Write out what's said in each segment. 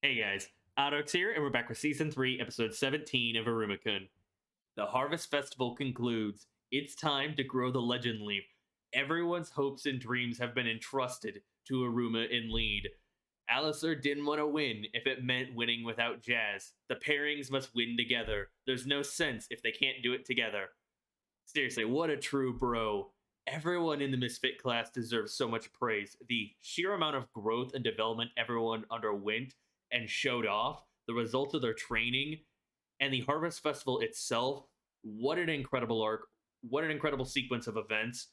Hey guys, AlduicS here, and we're back with Season 3, Episode 17 of Iruma-kun. The Harvest Festival concludes. It's time to grow the legend leaf. Everyone's hopes and dreams have been entrusted to Iruma in lead. Alisar didn't want to win if it meant winning without Jazz. The pairings must win together. There's no sense if they can't do it together. Seriously, what a true bro. Everyone in the Misfit class deserves so much praise. The sheer amount of growth and development everyone underwent and showed off, the results of their training, and the Harvest Festival itself. What an incredible arc. What an incredible sequence of events.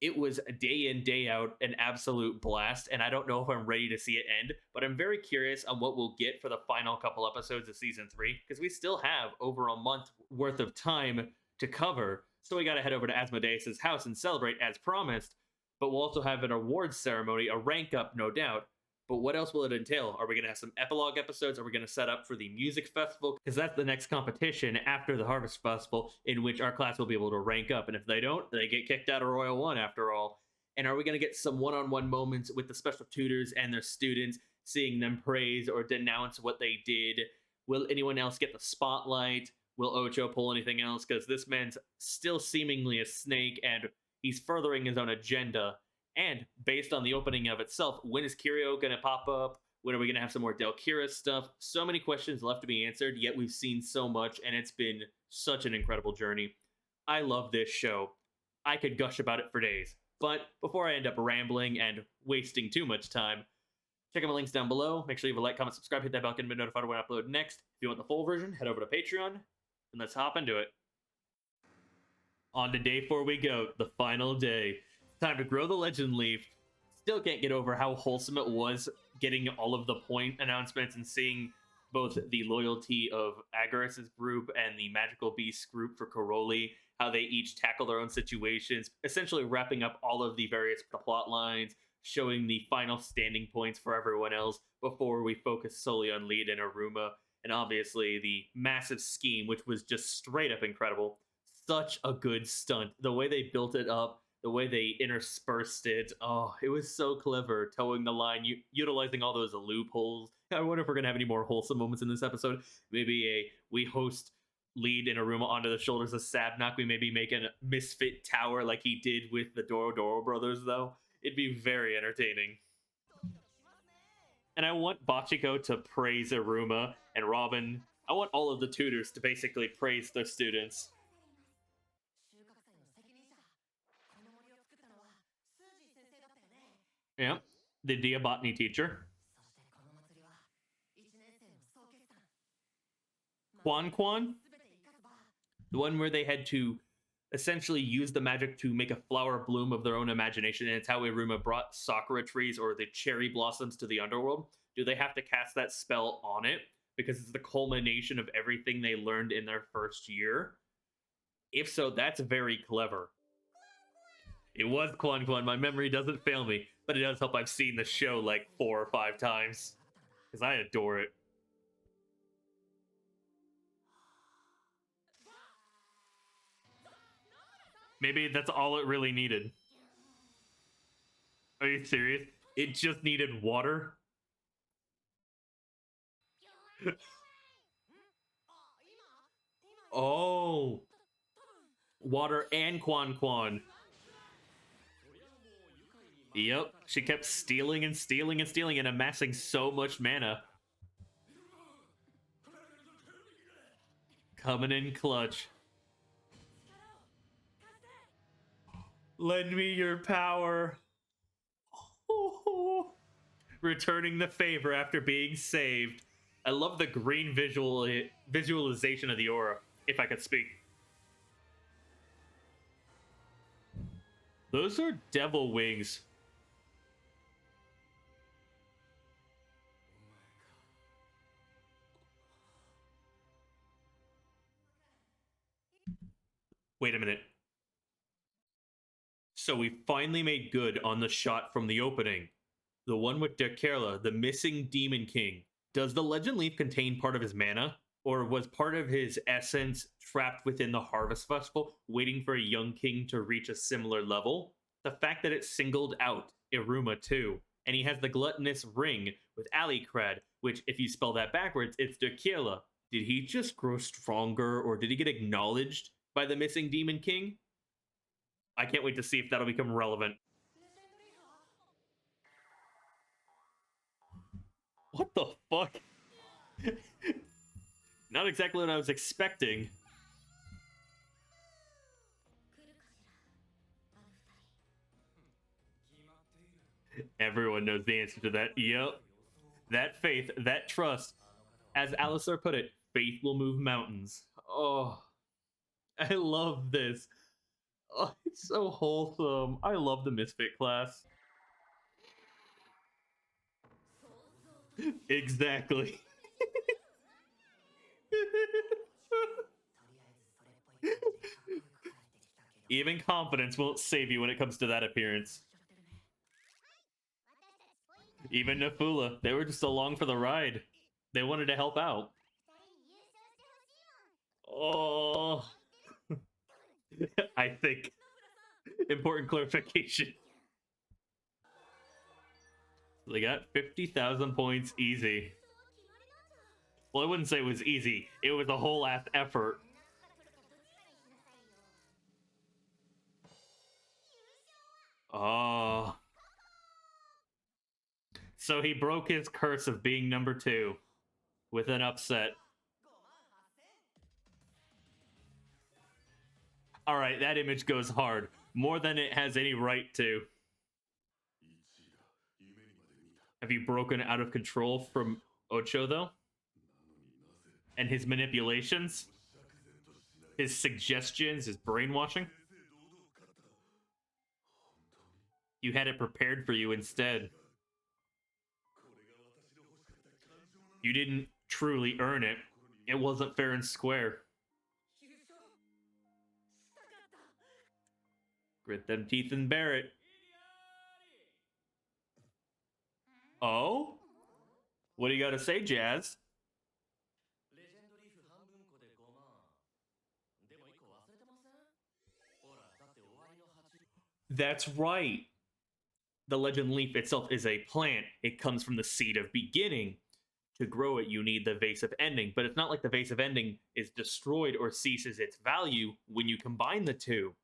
It was day in, day out, an absolute blast, and I don't know if I'm ready to see it end, but I'm very curious on what we'll get for the final couple episodes of Season 3, because we still have over a month worth of time to cover, so we gotta head over to Asmodeus' house and celebrate as promised, but we'll also have an awards ceremony, a rank up, no doubt. But what else will it entail? Are we going to have some epilogue episodes? Are we going to set up for the music festival? Because that's the next competition after the Harvest Festival, in which our class will be able to rank up. And if they don't, they get kicked out of Royal 1 after all. And are we going to get some one-on-one moments with the special tutors and their students, seeing them praise or denounce what they did? Will anyone else get the spotlight? Will Ocho pull anything else? Because this man's still seemingly a snake, and he's furthering his own agenda. And based on the opening of itself, when is Kirio going to pop up? When are we going to have some more Del Kira stuff? So many questions left to be answered, yet we've seen so much, and it's been such an incredible journey. I love this show. I could gush about it for days. But before I end up rambling and wasting too much time, check out my links down below. Make sure you leave a like, comment, subscribe, hit that bell, and be notified when I upload next. If you want the full version, head over to Patreon, and let's hop into it. On to day 4 we go, the final day. Time to grow the legend leaf. Still can't get over how wholesome it was getting all of the point announcements and seeing both the loyalty of Agaris's group and the Magical Beasts group for Karoli, how they each tackle their own situations, essentially wrapping up all of the various plot lines, showing the final standing points for everyone else before we focus solely on Lead and Iruma, and obviously the massive scheme, which was just straight up incredible. Such a good stunt. The way they built it up, the way they interspersed it, oh, it was so clever, towing the line, utilizing all those loopholes. I wonder if we're going to have any more wholesome moments in this episode. Maybe we host Lead and Iruma onto the shoulders of Sabnok. We maybe make a misfit tower like he did with the Doro Doro brothers, though. It'd be very entertaining. And I want Bachiko to praise Iruma, and Robin. I want all of the tutors to basically praise their students. Yeah, the Diabotany teacher. Quan? The one where they had to essentially use the magic to make a flower bloom of their own imagination, and it's how Iruma brought Sakura trees or the cherry blossoms to the underworld. Do they have to cast that spell on it? Because it's the culmination of everything they learned in their first year? If so, that's very clever. It was Quan, my memory doesn't fail me, but it does help I've seen the show like 4 or 5 times, because I adore it. Maybe that's all it really needed. Are you serious? It just needed water? Oh! Water and Quan. Yep, she kept stealing and stealing and stealing and amassing so much mana. Coming in clutch. Lend me your power. Returning the favor after being saved. I love the green visualization of the aura, if I could speak. Those are devil wings. Wait a minute. So we finally made good on the shot from the opening. The one with Derkerla, the missing Demon King. Does the Legend Leaf contain part of his mana? Or was part of his essence trapped within the Harvest Festival, waiting for a young king to reach a similar level? The fact that it singled out Iruma too, and he has the gluttonous ring with Alicrad, which, if you spell that backwards, it's Tequila. Did he just grow stronger, or did he get acknowledged by the missing Demon King? I can't wait to see if that'll become relevant. What the fuck? Not exactly what I was expecting. Everyone knows the answer to that. Yep. That faith, that trust. As Alistair put it, faith will move mountains. Oh, I love this. Oh, it's so wholesome. I love the Misfit class. Exactly. Even confidence won't save you when it comes to that appearance. Even Nafula, they were just along for the ride. They wanted to help out. Oh. I think. Important clarification. They got 50,000 points easy. Well, I wouldn't say it was easy. It was a whole ass effort. Oh. So he broke his curse of being number 2 with an upset. Alright, that image goes hard. More than it has any right to. Have you broken out of control from Ocho, though? And his manipulations? His suggestions, his brainwashing? You had it prepared for you instead. You didn't truly earn it. It wasn't fair and square. Grit them teeth and bear it. Oh? What do you gotta say, Jazz? That's right. The Legend Leaf itself is a plant. It comes from the seed of beginning. To grow it, you need the Vase of Ending, but it's not like the Vase of Ending is destroyed or ceases its value when you combine the two.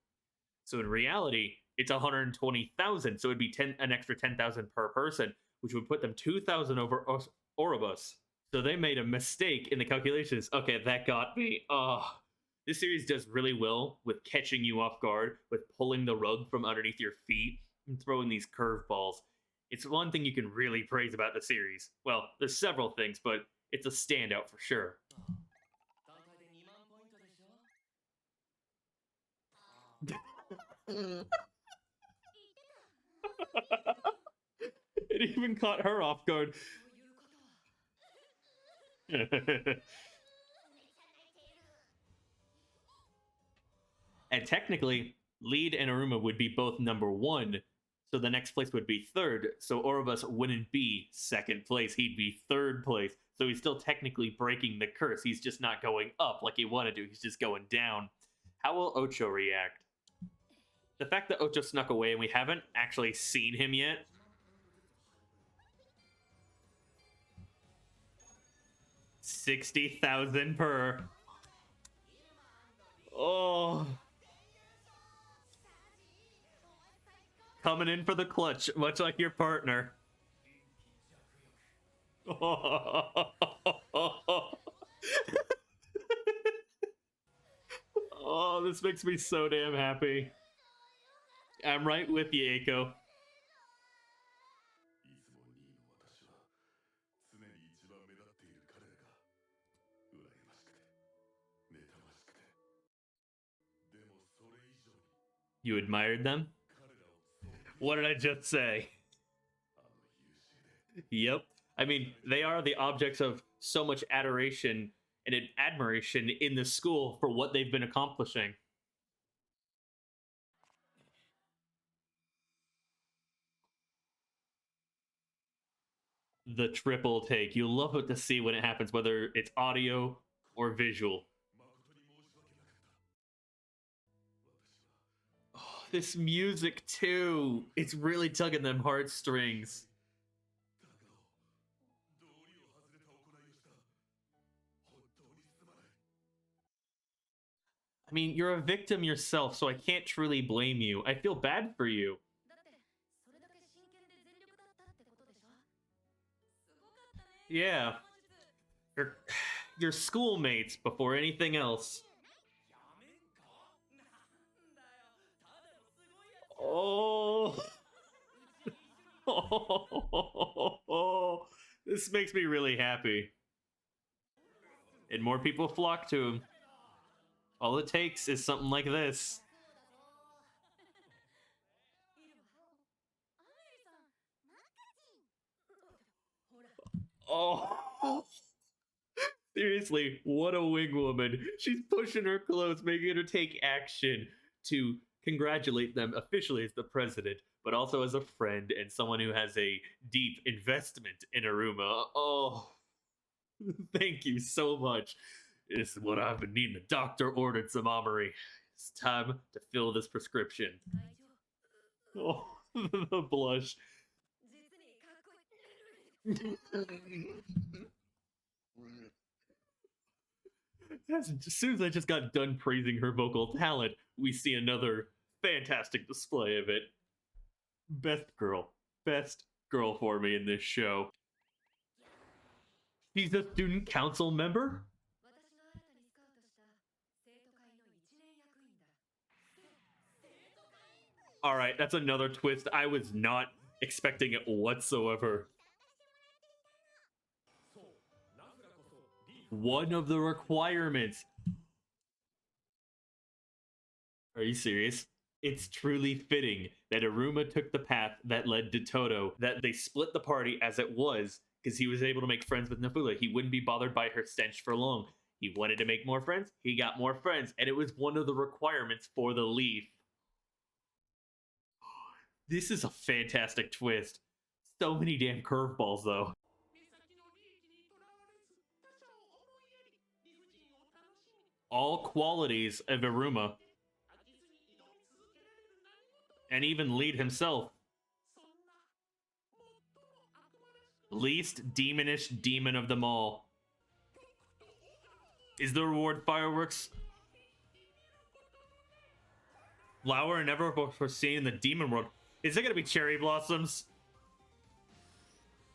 So in reality, it's 120,000, so it'd be an extra 10,000 per person, which would put them 2,000 over Oribus. So they made a mistake in the calculations. Okay, that got me. This series does really well with catching you off guard, with pulling the rug from underneath your feet, and throwing these curveballs. It's one thing you can really praise about the series. Well, there's several things, but it's a standout for sure. It even caught her off guard. And technically, Lead and Iruma would be both number 1, so the next place would be 3rd, so Oribus wouldn't be 2nd place, he'd be 3rd place, so he's still technically breaking the curse, he's just not going up like he wanted to, he's just going down. How will Ocho react? The fact that Ocho snuck away and we haven't actually seen him yet. 60,000 per. Oh. Coming in for the clutch, much like your partner. Oh, this makes me so damn happy. I'm right with you, Eiko. You admired them? What did I just say? Yep. I mean, they are the objects of so much adoration and admiration in the school for what they've been accomplishing. The triple take. You love it to see when it happens, whether it's audio or visual. Oh, this music too. It's really tugging them heartstrings. I mean, you're a victim yourself, so I can't truly blame you. I feel bad for you. Yeah. Your, your schoolmates before anything else. Oh. Oh. This makes me really happy. And more people flock to him. All it takes is something like this. Oh. Seriously, what a wing woman. She's pushing her clothes, making her take action to congratulate them officially as the president, but also as a friend and someone who has a deep investment in Iruma. Oh, thank you so much. This is what I've been needing. The doctor ordered some armory. It's time to fill this prescription. Oh, the blush. As soon as I just got done praising her vocal talent, we see another fantastic display of it. Best girl. Best girl for me in this show. She's a student council member? Alright, that's another twist. I was not expecting it whatsoever. One of the requirements. Are you serious? It's truly fitting that Iruma took the path that led to Toto, that they split the party as it was, because he was able to make friends with Nafula. He wouldn't be bothered by her stench for long. He wanted to make more friends, he got more friends, and it was one of the requirements for the leaf. This is a fantastic twist. So many damn curveballs, though. All qualities of Iruma. And even Lead himself. Least demonish demon of them all. Is the reward fireworks? Flower never foreseen in the demon world. Is it gonna be cherry blossoms?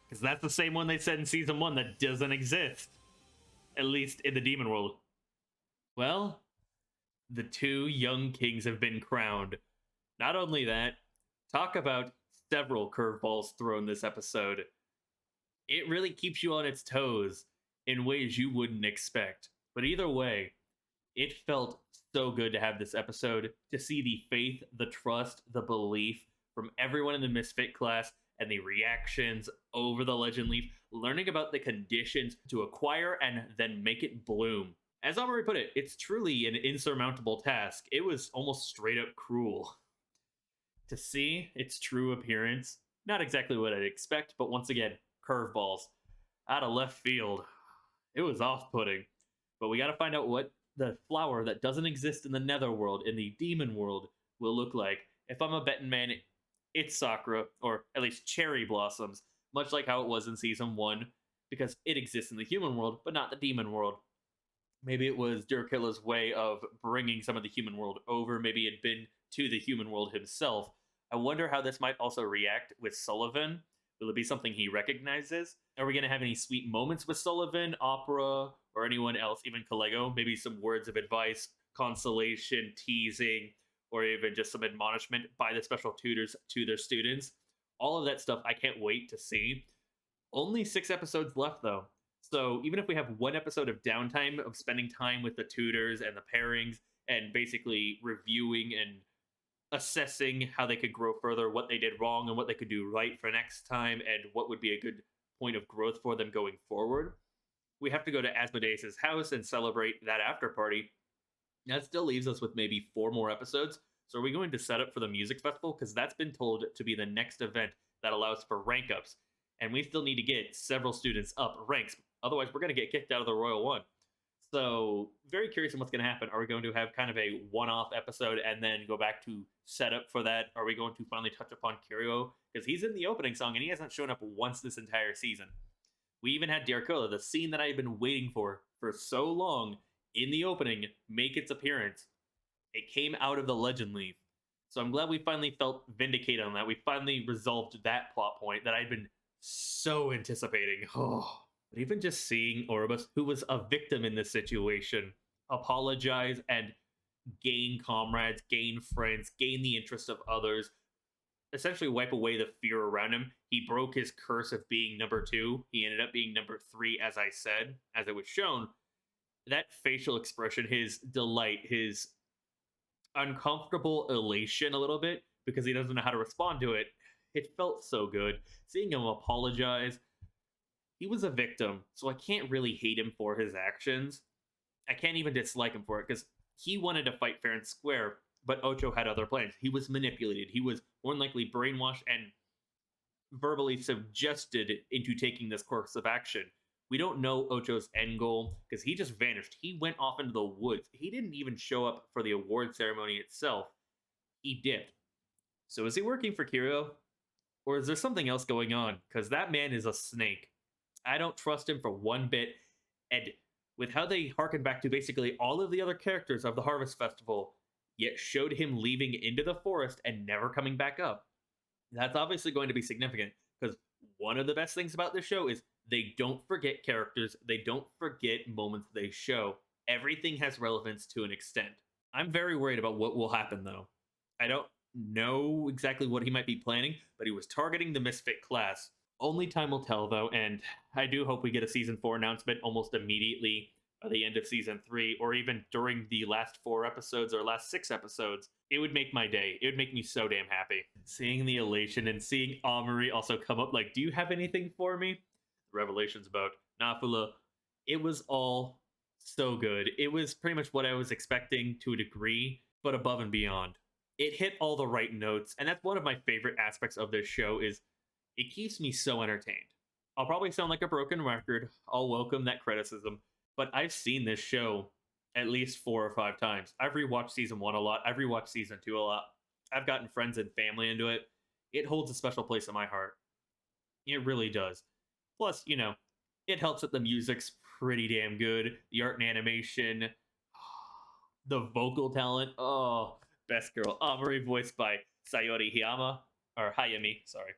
Because that's the same one they said in season 1 that doesn't exist. At least in the demon world. Well, the 2 young kings have been crowned. Not only that, talk about several curveballs thrown this episode. It really keeps you on its toes in ways you wouldn't expect. But either way, it felt so good to have this episode, to see the faith, the trust, the belief from everyone in the Misfit class, and the reactions over the Legend Leaf, learning about the conditions to acquire and then make it bloom. As Amari put it, it's truly an insurmountable task. It was almost straight up cruel. To see its true appearance, not exactly what I'd expect, but once again, curveballs. Out of left field. It was off-putting. But we gotta find out what the flower that doesn't exist in the netherworld, in the demon world, will look like. If I'm a betting man, it's Sakura, or at least cherry blossoms, much like how it was in season 1, because it exists in the human world, but not the demon world. Maybe it was Durkilla's way of bringing some of the human world over. Maybe it'd been to the human world himself. I wonder how this might also react with Sullivan. Will it be something he recognizes? Are we going to have any sweet moments with Sullivan, Opera, or anyone else, even Kalego? Maybe some words of advice, consolation, teasing, or even just some admonishment by the special tutors to their students. All of that stuff I can't wait to see. Only 6 episodes left, though. So even if we have 1 episode of downtime, of spending time with the tutors and the pairings, and basically reviewing and assessing how they could grow further, what they did wrong and what they could do right for next time, and what would be a good point of growth for them going forward, we have to go to Asmodeus' house and celebrate that after party. That still leaves us with maybe 4 more episodes. So are we going to set up for the music festival? Because that's been told to be the next event that allows for rank ups. And we still need to get several students up ranks. Otherwise, we're going to get kicked out of the Royal One. So very curious on what's going to happen. Are we going to have kind of a one-off episode and then go back to set up for that? Are we going to finally touch upon Kiryu? Because he's in the opening song and he hasn't shown up once this entire season. We even had Derkola, the scene that I had been waiting for so long, in the opening, make its appearance. It came out of the Legend Leaf. So I'm glad we finally felt vindicated on that. We finally resolved that plot point that I'd been so anticipating. Oh. But even just seeing Oribus, who was a victim in this situation, apologize and gain comrades, gain friends, gain the interest of others, essentially wipe away the fear around him. He broke his curse of being number 2. He ended up being number 3, as I said, as it was shown. That facial expression, his delight, his uncomfortable elation a little bit because he doesn't know how to respond to it, it felt so good. Seeing him apologize, he was a victim, so I can't really hate him for his actions. I can't even dislike him for it because he wanted to fight fair and square, but Ocho had other plans. He was manipulated. He was more than likely brainwashed and verbally suggested into taking this course of action. We don't know Ocho's end goal because he just vanished. He went off into the woods. He didn't even show up for the award ceremony itself. He dipped. So is he working for Kiryu? Or is there something else going on? Because that man is a snake. I don't trust him for one bit. And with how they harken back to basically all of the other characters of the Harvest Festival, yet showed him leaving into the forest and never coming back up, that's obviously going to be significant. Because one of the best things about this show is they don't forget characters. They don't forget moments they show. Everything has relevance to an extent. I'm very worried about what will happen, though. I don't know exactly what he might be planning, but he was targeting the Misfit class. Only time will tell, though, and I do hope we get a Season 4 announcement almost immediately by the end of Season 3, or even during the last 4 episodes or last 6 episodes. It would make my day. It would make me so damn happy. Seeing the elation and seeing Amari also come up like, do you have anything for me? The revelations about Nafula. It was all so good. It was pretty much what I was expecting to a degree, but above and beyond. It hit all the right notes, and that's one of my favorite aspects of this show is it keeps me so entertained. I'll probably sound like a broken record. I'll welcome that criticism, but I've seen this show at least 4 or 5 times. I've rewatched Season 1 a lot. I've rewatched Season 2 a lot. I've gotten friends and family into it. It holds a special place in my heart. It really does. Plus, you know, it helps that the music's pretty damn good. The art and animation, the vocal talent. Oh, best girl. Amari, voiced by Sayori Hayami, sorry.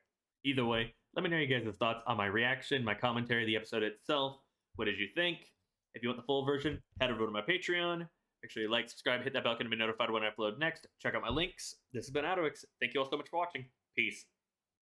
Either way, let me know your guys' thoughts on my reaction, my commentary, the episode itself. What did you think? If you want the full version, head over to my Patreon. Make sure you like, subscribe, hit that bell to be notified when I upload next. Check out my links. This has been AlduicS. Thank you all so much for watching. Peace.